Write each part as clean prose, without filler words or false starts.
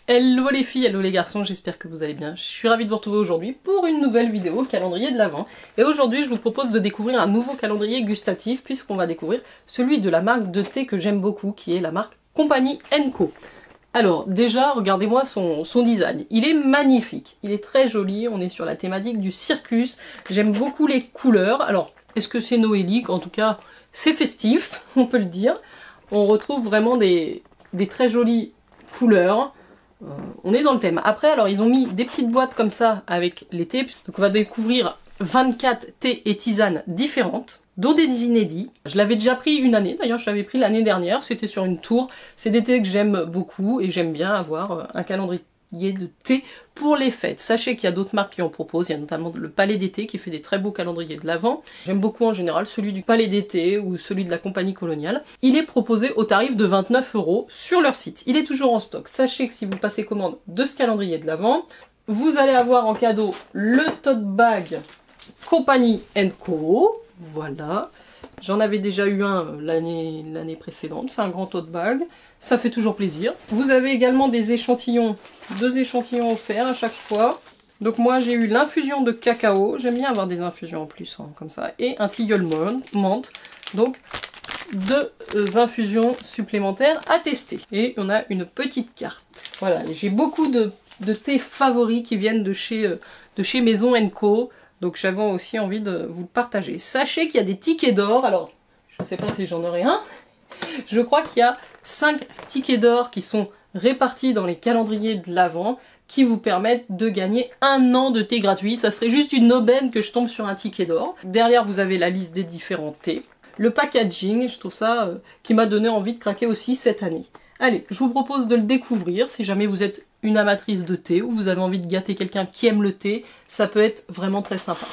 Hello les filles, hello les garçons, j'espère que vous allez bien. Je suis ravie de vous retrouver aujourd'hui pour une nouvelle vidéo calendrier de l'Avent. Et aujourd'hui je vous propose de découvrir un nouveau calendrier gustatif puisqu'on va découvrir celui de la marque de thé que j'aime beaucoup qui est la marque Compagnie & Co. Alors déjà regardez-moi son design, il est magnifique, il est très joli, on est sur la thématique du circus, j'aime beaucoup les couleurs. Alors est-ce que c'est noélique? En tout cas c'est festif, on peut le dire. On retrouve vraiment des très jolies couleurs. On est dans le thème. Après, alors ils ont mis des petites boîtes comme ça avec les thés. Donc on va découvrir 24 thés et tisanes différentes, dont des inédits. Je l'avais déjà pris une année, d'ailleurs je l'avais pris l'année dernière, c'était sur une tour. C'est des thés que j'aime beaucoup et j'aime bien avoir un calendrier de thé pour les fêtes. Sachez qu'il y a d'autres marques qui en proposent, il y a notamment le Palais d'été qui fait des très beaux calendriers de l'Avent. J'aime beaucoup en général celui du Palais d'été ou celui de la Compagnie Coloniale. Il est proposé au tarif de 29 € sur leur site. Il est toujours en stock. Sachez que si vous passez commande de ce calendrier de l'Avent, vous allez avoir en cadeau le tote bag Compagnie & Co. Voilà. J'en avais déjà eu un l'année précédente, c'est un grand tote bag, ça fait toujours plaisir. Vous avez également des échantillons, 2 échantillons offerts à chaque fois. Donc moi j'ai eu l'infusion de cacao, j'aime bien avoir des infusions en plus, hein, comme ça, et un tilleul menthe, donc 2 infusions supplémentaires à tester. Et on a une petite carte. Voilà, j'ai beaucoup de thés favoris qui viennent de chez Maison & Co. Donc j'avais aussi envie de vous le partager. Sachez qu'il y a des tickets d'or, alors je ne sais pas si j'en aurai un, je crois qu'il y a 5 tickets d'or qui sont répartis dans les calendriers de l'Avent qui vous permettent de gagner 1 an de thé gratuit. Ça serait juste une aubaine que je tombe sur un ticket d'or. Derrière vous avez la liste des différents thés. Le packaging, je trouve ça qui m'a donné envie de craquer aussi cette année. Allez, je vous propose de le découvrir si jamais vous êtes une amatrice de thé ou vous avez envie de gâter quelqu'un qui aime le thé, ça peut être vraiment très sympa.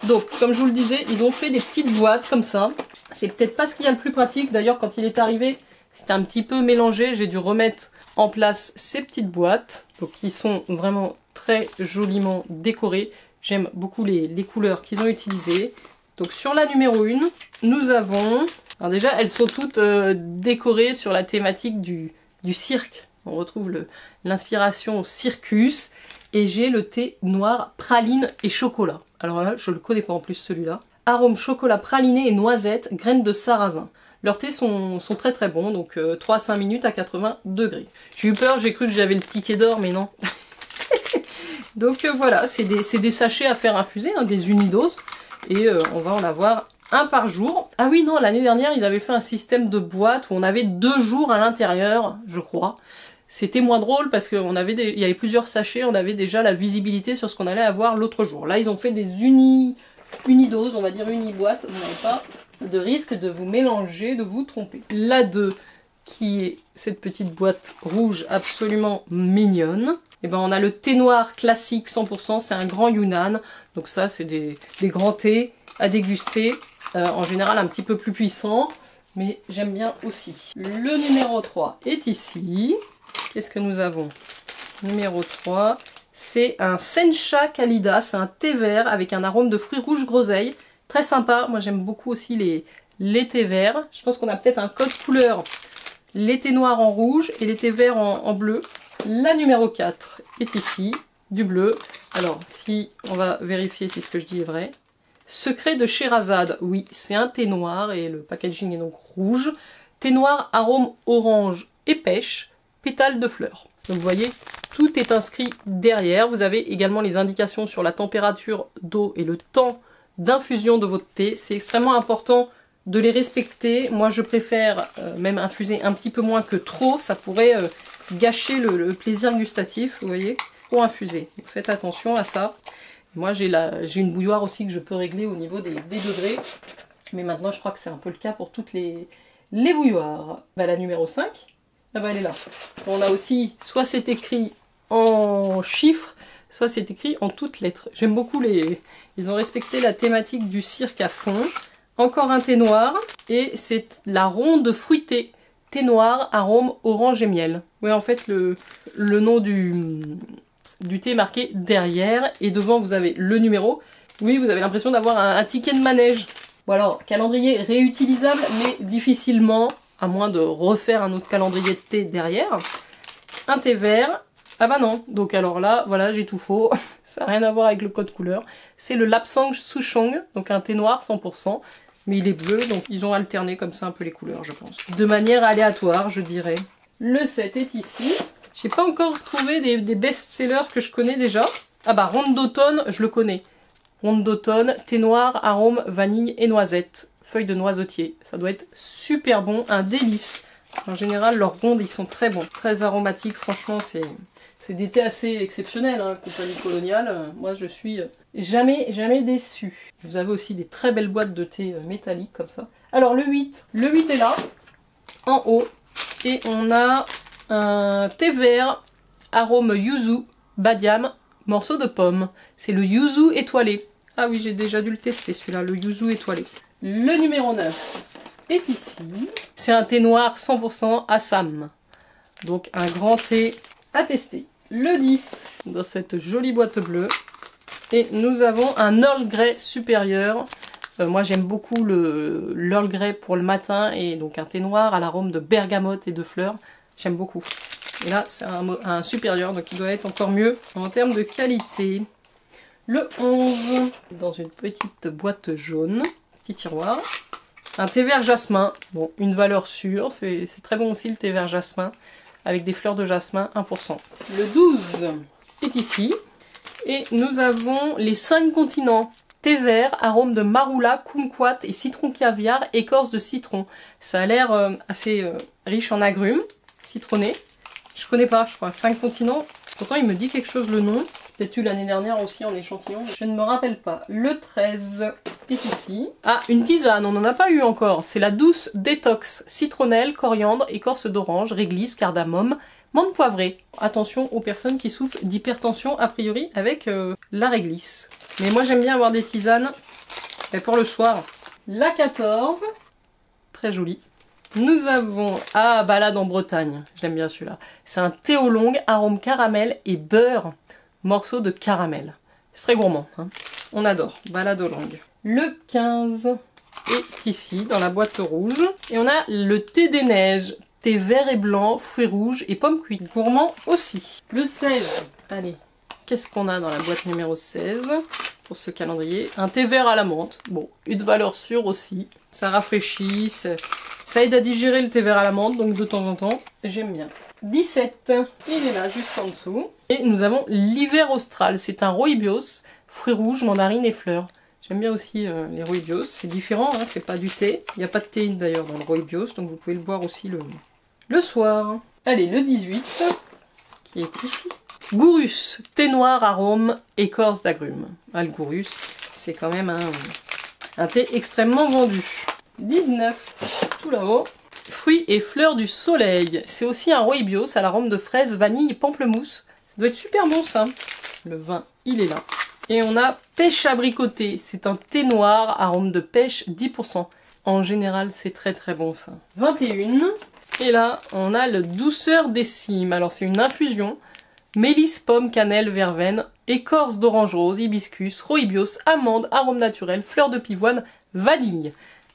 Donc, comme je vous le disais, ils ont fait des petites boîtes comme ça. C'est peut-être pas ce qu'il y a le plus pratique. D'ailleurs, quand il est arrivé, c'était un petit peu mélangé. J'ai dû remettre en place ces petites boîtes. Donc, ils sont vraiment très joliment décorés. J'aime beaucoup les couleurs qu'ils ont utilisées. Donc, sur la numéro 1, nous avons... Alors déjà, elles sont toutes décorées sur la thématique du cirque. On retrouve l'inspiration circus. Et j'ai le thé noir praline et chocolat. Alors là, je le connais pas en plus celui-là. Arôme chocolat praliné et noisette, graines de sarrasin. Leurs thés sont très très bons, donc 3 à 5 minutes à 80 degrés. J'ai eu peur, j'ai cru que j'avais le ticket d'or, mais non. Donc voilà, c'est des sachets à faire infuser, hein, des unidoses. Et on va en avoir un par jour. Ah oui, non, l'année dernière, ils avaient fait un système de boîte où on avait 2 jours à l'intérieur, je crois. C'était moins drôle parce qu'il y avait plusieurs sachets, on avait déjà la visibilité sur ce qu'on allait avoir l'autre jour. Là, ils ont fait des unidoses, on va dire uniboîtes, vous n'avez pas de risque de vous mélanger, de vous tromper. La 2, qui est cette petite boîte rouge absolument mignonne. Et ben on a le thé noir classique 100%, c'est un grand Yunnan. Donc ça, c'est des grands thés à déguster, en général un petit peu plus puissant, mais j'aime bien aussi. Le numéro 3 est ici. Qu'est-ce que nous avons? Numéro 3, c'est un Sencha Kalida, c'est un thé vert avec un arôme de fruits rouges groseilles. Très sympa, moi j'aime beaucoup aussi les thés verts. Je pense qu'on a peut-être un code couleur. Les thés noirs en rouge et les thés verts en bleu. La numéro 4 est ici, du bleu. Alors, si on va vérifier si ce que je dis est vrai. Secret de Sherazade, oui, c'est un thé noir et le packaging est donc rouge. Thé noir, arôme orange et pêche, pétales de fleurs. Donc vous voyez, tout est inscrit derrière. Vous avez également les indications sur la température d'eau et le temps d'infusion de votre thé. C'est extrêmement important de les respecter. Moi je préfère même infuser un petit peu moins que trop. Ça pourrait gâcher le plaisir gustatif, vous voyez. Trop infusé. Donc faites attention à ça. Moi j'ai une bouilloire aussi que je peux régler au niveau des degrés. Mais maintenant je crois que c'est un peu le cas pour toutes les bouilloires. Bah, la numéro 5, ah bah, elle est là. On a aussi, soit c'est écrit en chiffres, soit c'est écrit en toutes lettres. J'aime beaucoup ils ont respecté la thématique du cirque à fond. Encore un thé noir. Et c'est la ronde fruitée. Thé noir, arôme orange et miel. Oui, en fait, le nom du thé marqué derrière. Et devant, vous avez le numéro. Oui, vous avez l'impression d'avoir un ticket de manège. Bon alors, calendrier réutilisable, mais difficilement, à moins de refaire un autre calendrier de thé derrière. Un thé vert, Ah bah non, donc alors là, voilà, j'ai tout faux. Ça n'a rien à voir avec le code couleur. C'est le Lapsang Souchong, donc un thé noir 100%. Mais il est bleu, donc ils ont alterné comme ça un peu les couleurs, je pense. De manière aléatoire, je dirais. Le set est ici. J'ai pas encore trouvé des best-sellers que je connais déjà. Ah bah, ronde d'automne, je le connais. Ronde d'automne, thé noir, arôme, vanille et noisette. Feuille de noisetier. Ça doit être super bon, un délice. En général, leurs rondes, ils sont très bons. Très aromatiques, franchement, c'est des thés assez exceptionnels, hein, compagnie coloniale. Moi, je suis jamais déçue. Vous avez aussi des très belles boîtes de thé métalliques, comme ça. Alors, le 8. Le 8 est là, en haut. Et on a un thé vert, arôme yuzu, badiam, morceau de pomme. C'est le yuzu étoilé. Ah oui, j'ai déjà dû le tester, celui-là, le yuzu étoilé. Le numéro 9 est ici. C'est un thé noir 100% Assam. Donc, un grand thé à tester. Le 10 dans cette jolie boîte bleue. Et nous avons un Earl Grey supérieur. Moi j'aime beaucoup l'Earl Grey pour le matin et donc un thé noir à l'arôme de bergamote et de fleurs. J'aime beaucoup. Et là c'est un supérieur donc il doit être encore mieux en termes de qualité. Le 11 dans une petite boîte jaune, petit tiroir. Un thé vert jasmin. Bon, une valeur sûre. C'est très bon aussi le thé vert jasmin. Avec des fleurs de jasmin 1%. Le 12 est ici. Et nous avons les 5 continents. Thé vert, arôme de marula, kumquat et citron caviar, écorce de citron. Ça a l'air assez riche en agrumes, citronné. Je connais pas, je crois, 5 continents. Pourtant il me dit quelque chose le nom. Peut-être eu l'année dernière aussi en échantillon. Je ne me rappelle pas. Le 13 est ici. Ah, une tisane, on n'en a pas eu encore. C'est la douce détox. Citronnelle, coriandre, écorce d'orange, réglisse, cardamome, menthe poivrée. Attention aux personnes qui souffrent d'hypertension a priori avec la réglisse. Mais moi j'aime bien avoir des tisanes pour le soir. La 14. Très jolie. Nous avons, ah, balade en Bretagne. J'aime bien celui-là. C'est un thé au long, arôme caramel et beurre. Morceau de caramel. C'est très gourmand, hein. On adore. Balade aux langues. Le 15 est ici, dans la boîte rouge. Et on a le thé des neiges. Thé vert et blanc, fruits rouges et pommes cuites. Gourmand aussi. Le 16. Allez. Qu'est-ce qu'on a dans la boîte numéro 16 pour ce calendrier? Un thé vert à la menthe. Bon, une valeur sûre aussi. Ça rafraîchit, ça aide à digérer le thé vert à la menthe, donc de temps en temps, j'aime bien. 17. Il est là, juste en dessous. Et nous avons l'hiver austral. C'est un rooibos, fruits rouges, mandarines et fleurs. J'aime bien aussi les rooibos. C'est différent, hein, c'est pas du thé. Il n'y a pas de théine d'ailleurs dans le rooibos, donc vous pouvez le boire aussi le soir. Allez, le 18, qui est ici. Gourus, thé noir, arôme, écorce d'agrumes. Ah, le gourus, c'est quand même un thé extrêmement vendu. 19, tout là-haut. Fruits et fleurs du soleil. C'est aussi un rooibos à l'arôme de fraise, vanille et pamplemousse. Ça doit être super bon ça. Le vin, il est là. Et on a pêche abricotée. C'est un thé noir, arôme de pêche 10%. En général, c'est très très bon ça. 21. Et là, on a le douceur des cimes. Alors c'est une infusion. Mélisse, pomme, cannelle, verveine, écorce d'orange rose, hibiscus, rooibos, amande, arôme naturel, fleur de pivoine, vanille.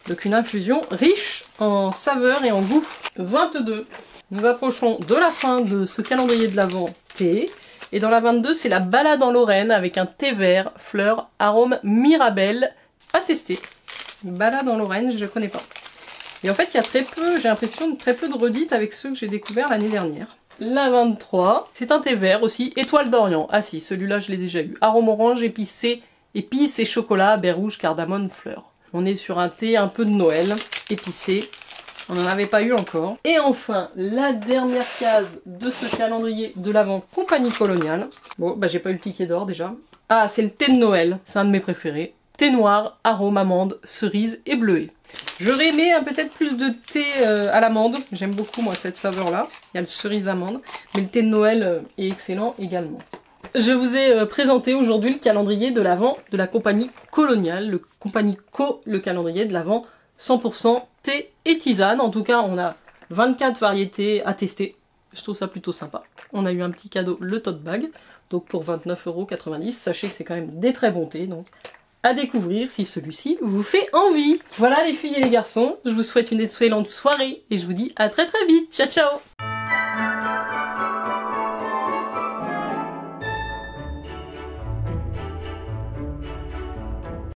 Donc une infusion riche en saveurs et en goût. 22. Nous approchons de la fin de ce calendrier de l'Avent thé. Et dans la 22, c'est la balade en Lorraine avec un thé vert, fleur, arôme mirabelle à tester. Balade en Lorraine, je ne connais pas. Et en fait, il y a très peu, j'ai l'impression, très peu de redites avec ceux que j'ai découverts l'année dernière. La 23, c'est un thé vert aussi, étoile d'Orient. Ah si, celui-là je l'ai déjà eu. Arôme orange, épicé, épices et chocolat, baie rouge, cardamome, fleurs. On est sur un thé un peu de Noël, épicé. On n'en avait pas eu encore. Et enfin, la dernière case de ce calendrier de l'Avent compagnie coloniale. Bon, bah j'ai pas eu le ticket d'or déjà. Ah, c'est le thé de Noël, c'est un de mes préférés. Thé noir, arôme amande, cerise et bleuet. J'aurais aimé peut-être plus de thé à l'amande. J'aime beaucoup moi cette saveur-là. Il y a le cerise amande. Mais le thé de Noël est excellent également. Je vous ai présenté aujourd'hui le calendrier de l'Avent de la compagnie coloniale. Le compagnie le calendrier de l'Avent 100% thé et tisane. En tout cas, on a 24 variétés à tester. Je trouve ça plutôt sympa. On a eu un petit cadeau, le tote bag. Donc pour 29,90 €, sachez que c'est quand même des très bons thés. Donc à découvrir si celui-ci vous fait envie. Voilà les filles et les garçons, je vous souhaite une excellente soirée et je vous dis à très très vite. Ciao ciao!